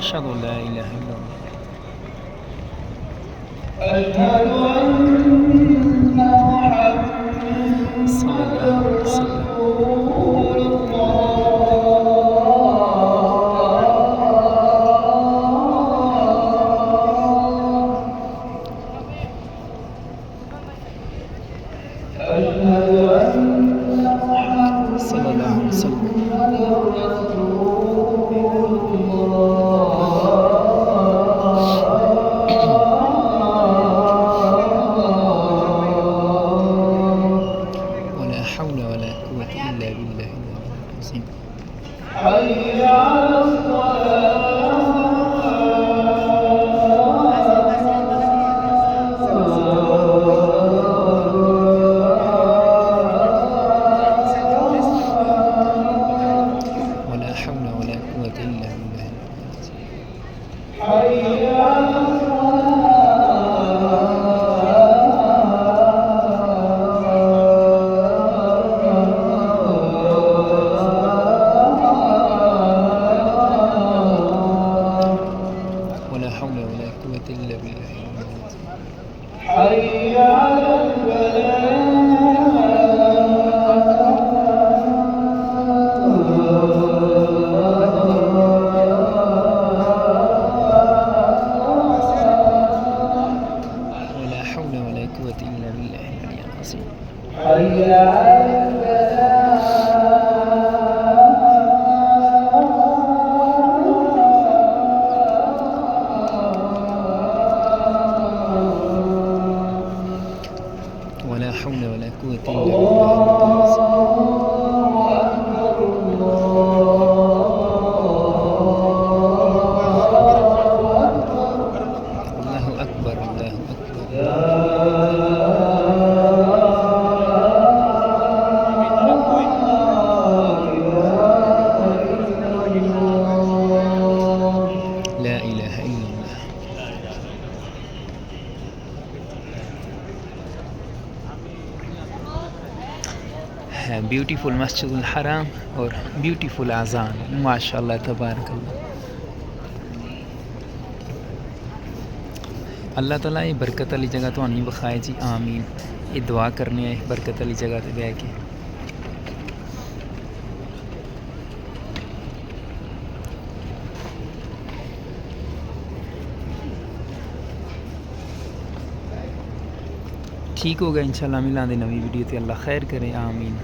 أشهد أن لا إله إلا الله. أشهد أن صلى الله محمدا عليه وسلم. رسول صلى الله عليه وسلم. ولا حول ولا قوة إلا بالله العلي العظيم. حي على ولا حول ولا قوة إلا بالله العلي العظيم. حي على ولا حول ولا قوة إلا بالله العلي العظيم. حي على ولا حول ولا قوة إلا بالله العلي العظيم. حي على ولا حول ولا قوة إلا بالله العلي العظيم. الله أكبر الله أكبر. لا إله إلا الله. है ब्यूटीफुल मस्जिदुल हराम और ब्यूटीफुल आज़ान माशाल्लाह तबारकल्लाह। अल्लाह ताला ये बरकत वाली जगह तो नहीं बखाए जी आमीन। ये दुआ करने आए बरकत वाली जगह ते बह के। ठीक होगा इंशाल्लाह मिलांदे नवी वीडियो ते अल्लाह खैर करे आमीन।